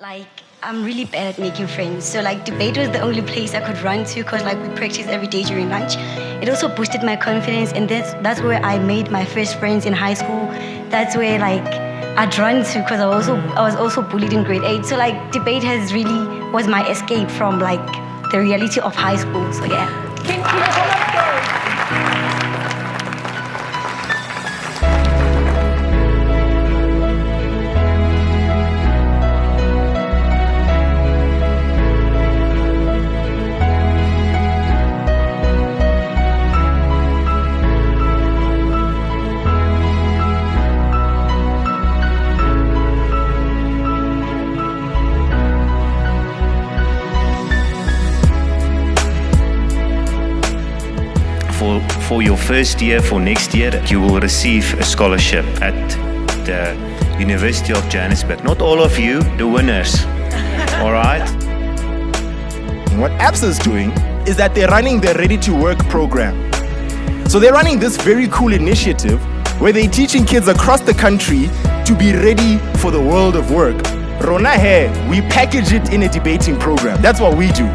Like, I'm really bad at making friends. So like debate was the only place I could run to because like we practice every day during lunch. It also boosted my confidence, and that's where I made my first friends in high school. That's where like I'd run to because I was also bullied in grade 8. So like debate was my escape from like the reality of high school. So yeah. For your first year, for next year, you will receive a scholarship at the University of Johannesburg. Not all of you, the winners. All right? What Absa is doing is that they're running their ReadyToWork program. So they're running this very cool initiative where they're teaching kids across the country to be ready for the world of work. Rona here, we package it in a debating program. That's what we do.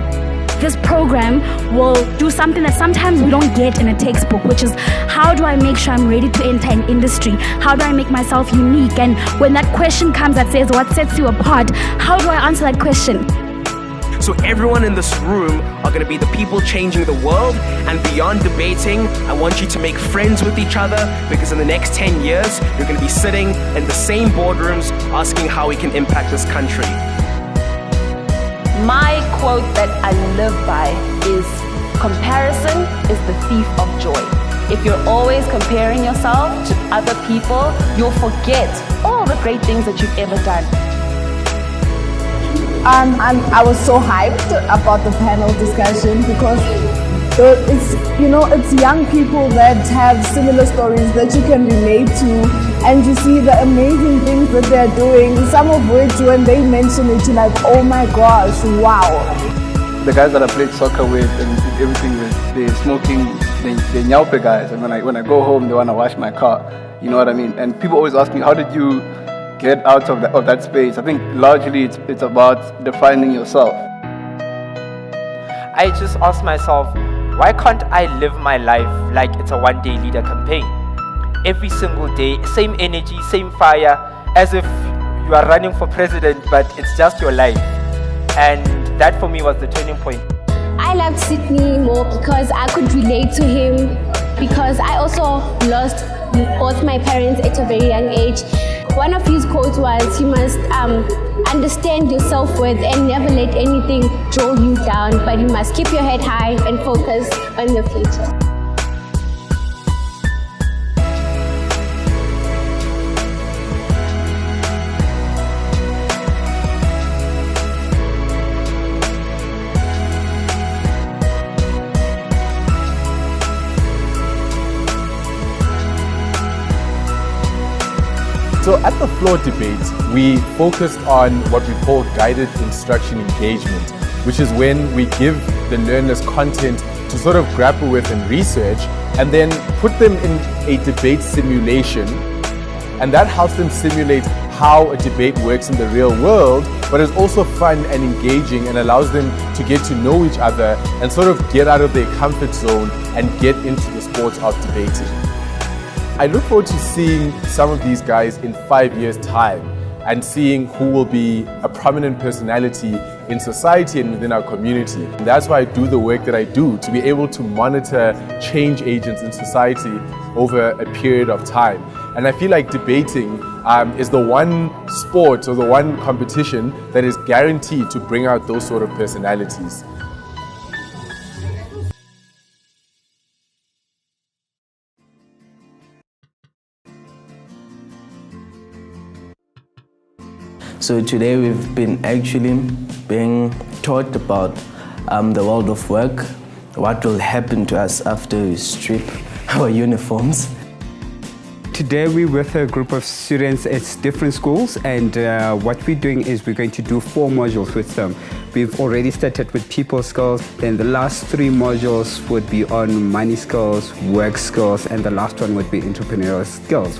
This program will do something that sometimes we don't get in a textbook, which is how do I make sure I'm ready to enter an industry? How do I make myself unique? And when that question comes that says, what sets you apart? How do I answer that question? So everyone in this room are going to be the people changing the world, and beyond debating, I want you to make friends with each other, because in the next 10 years, you're going to be sitting in the same boardrooms asking how we can impact this country. My quote that I live by is, comparison is the thief of joy. If you're always comparing yourself to other people, you'll forget all the great things that you've ever done. I was so hyped about the panel discussion because it's young people that have similar stories that you can relate to, and you see the amazing things that they're doing, some of which when they mention it, you're like, oh my gosh, wow. The guys that I played soccer with and everything with, they're smoking, they're nyaupe guys, and when I go home, they want to wash my car, you know what I mean? And people always ask me, how did you get out of that space? I think largely it's about defining yourself. I just ask myself, why can't I live my life like it's a one-day leader campaign? Every single day, same energy, same fire, as if you are running for president, but it's just your life. And that for me was the turning point. I loved Sydney more because I could relate to him, because I also lost both my parents at a very young age. One of his quotes was, you must understand your self-worth and never let anything draw you down, but you must keep your head high and focus on the future. So at the floor debate, we focused on what we call guided instruction engagement, which is when we give the learners content to sort of grapple with and research, and then put them in a debate simulation. And that helps them simulate how a debate works in the real world, but is also fun and engaging and allows them to get to know each other and sort of get out of their comfort zone and get into the sport of debating. I look forward to seeing some of these guys in 5 years' time and seeing who will be a prominent personality in society and within our community. And that's why I do the work that I do, to be able to monitor change agents in society over a period of time. And I feel like debating is the one sport or the one competition that is guaranteed to bring out those sort of personalities. So today we've been actually being taught about the world of work, what will happen to us after we strip our uniforms. Today we're with a group of students at different schools, and what we're doing is we're going to do 4 modules with them. We've already started with people skills, then the last 3 modules would be on money skills, work skills, and the last one would be entrepreneurial skills.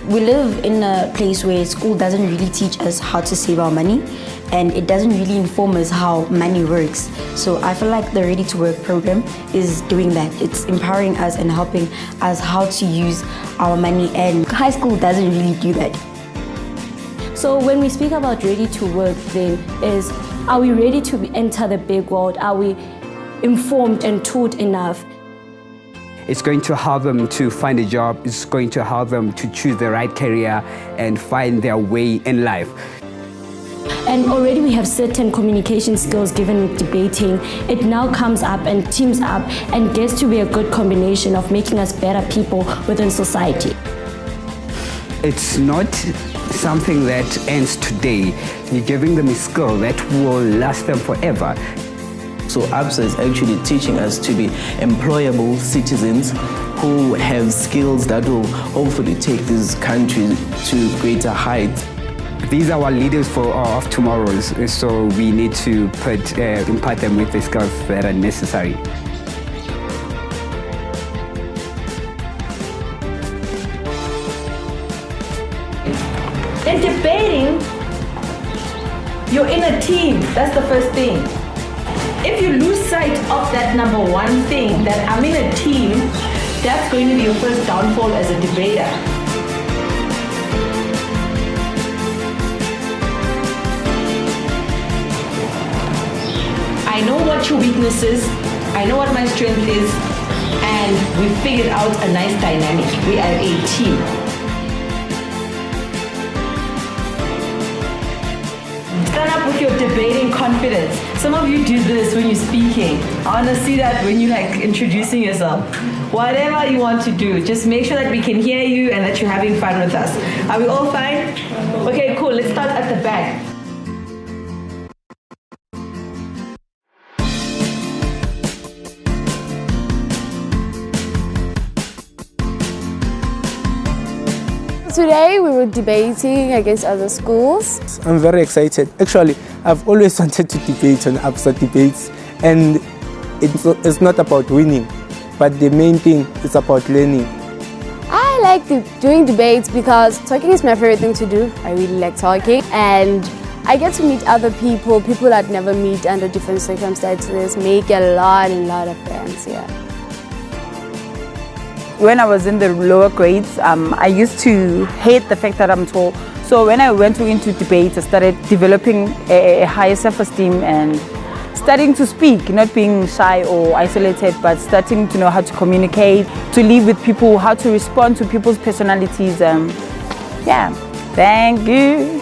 We live in a place where school doesn't really teach us how to save our money, and it doesn't really inform us how money works. So I feel like the Ready to Work program is doing that. It's empowering us and helping us how to use our money, and high school doesn't really do that. So when we speak about ready to work, then is, are we ready to enter the big world? Are we informed and taught enough? It's going to help them to find a job. It's going to help them to choose the right career and find their way in life. And already we have certain communication skills given with debating. It now comes up and teams up and gets to be a good combination of making us better people within society. It's not something that ends today. You're giving them a skill that will last them forever. So Absa is actually teaching us to be employable citizens who have skills that will hopefully take this country to greater heights. These are our leaders of tomorrow, so we need to impart them with the skills that are necessary. In debating, you're in a team. That's the first thing. If you lose sight of that number one thing, that I'm in a team, that's going to be your first downfall as a debater. I know what your weakness is, I know what my strength is, and we figured out a nice dynamic. We are a team. Stand up with your debating confidence. Some of you do this when you're speaking. I want to see that when you're like introducing yourself. Whatever you want to do, just make sure that we can hear you and that you're having fun with us. Are we all fine? Okay, cool. Let's start at the back. Today we were debating against other schools. I'm very excited. Actually, I've always wanted to debate on Absa debates, and it's not about winning, but the main thing is about learning. I like doing debates because talking is my favorite thing to do. I really like talking, and I get to meet other people I'd never meet under different circumstances, make a lot of friends, yeah. When I was in the lower grades, I used to hate the fact that I'm tall. So when I went into debates, I started developing a higher self-esteem and starting to speak, not being shy or isolated, but starting to know how to communicate, to live with people, how to respond to people's personalities. Yeah, thank you.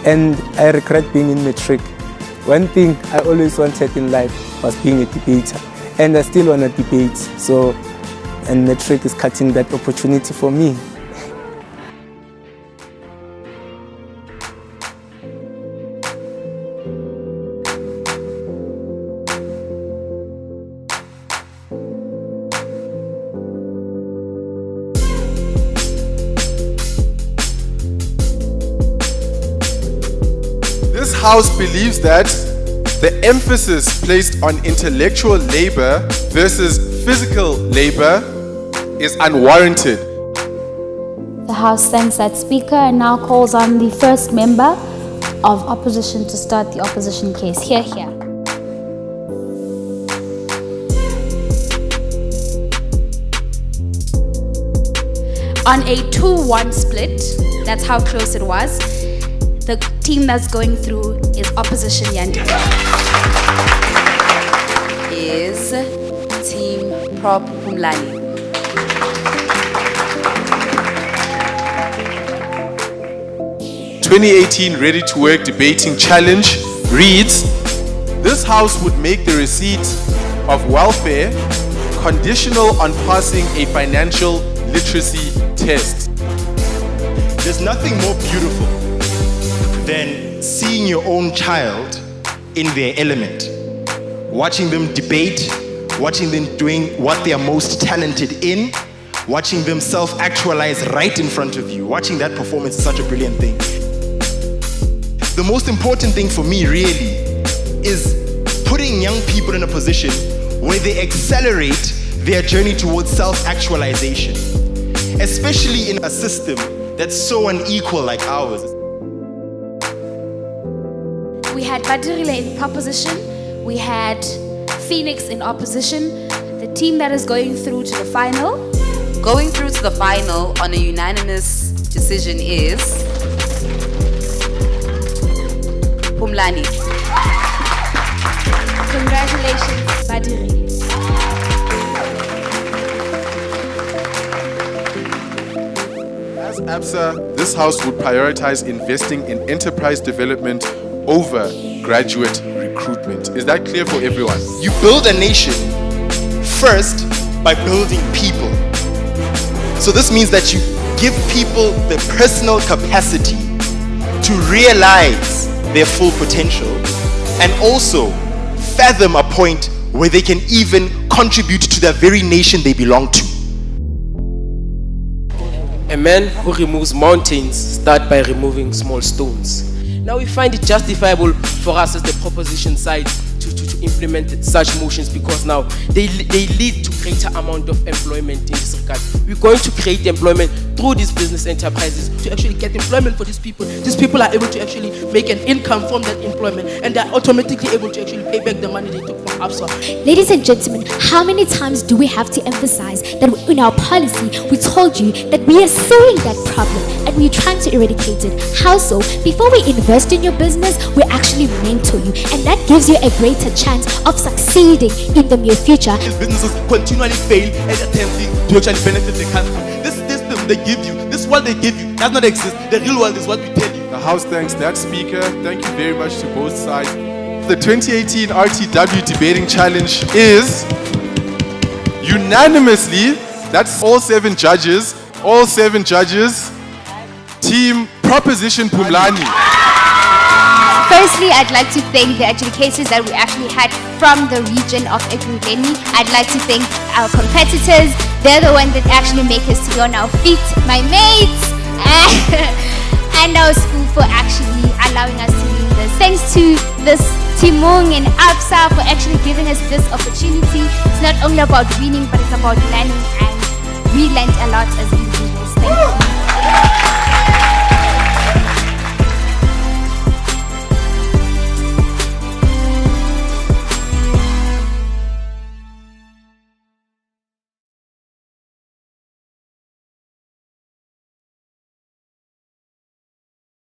And I regret being in matric. One thing I always wanted in life was being a debater, and I still want to debate. And matric is cutting that opportunity for me. This house believes that the emphasis placed on intellectual labor versus physical labor is unwarranted. The House thanks that speaker and now calls on the first member of opposition to start the opposition case. Hear, hear. On a 2-1 split, that's how close it was. The team that's going through is opposition Yandika. Is Team Prop Pumlani. 2018 Ready to Work Debating Challenge reads, this house would make the receipt of welfare conditional on passing a financial literacy test. There's nothing more beautiful than seeing your own child in their element, watching them debate, watching them doing what they are most talented in, watching them self-actualize right in front of you. Watching that performance is such a brilliant thing. The most important thing for me really is putting young people in a position where they accelerate their journey towards self-actualization, especially in a system that's so unequal like ours. We had Badirile in proposition. We had Phoenix in opposition. The team that is going through to the final. Going through to the final on a unanimous decision is Pumlani. Congratulations, Badirile. As Absa, this house would prioritize investing in enterprise development over graduate recruitment. Is that clear for everyone? You build a nation first by building people. So this means that you give people the personal capacity to realize their full potential and also fathom a point where they can even contribute to the very nation they belong to. A man who removes mountains starts by removing small stones. Now we find it justifiable for us as the proposition side to implement such motions because now they lead to greater amount of employment in this regard. We're going to create employment through these business enterprises to actually get employment for these people. These people are able to actually make an income from that employment and they're automatically able to actually pay back the money they took from Absa. Ladies and gentlemen, how many times do we have to emphasize that in our policy we told you that we are seeing that problem and we're trying to eradicate it? How so? Before we invest in your business, we actually mentor you and that gives you a greater chance of succeeding in the near future. These businesses continually fail at attempting to actually benefit the country. This system they give you, this world they give you, does not exist. The real world is what we tell you. The House thanks that speaker. Thank you very much to both sides. The 2018 RTW Debating Challenge is unanimously, that's all 7 judges, Team Proposition Pumlani. Firstly, I'd like to thank the educators that we actually had from the region of Ekurhuleni. I'd like to thank our competitors. They're the ones that actually make us to be on our feet. My mates and our school for actually allowing us to do this. Thanks to this Timung and Absa for actually giving us this opportunity. It's not only about winning, but it's about learning, and we learned a lot as individuals. Thank you.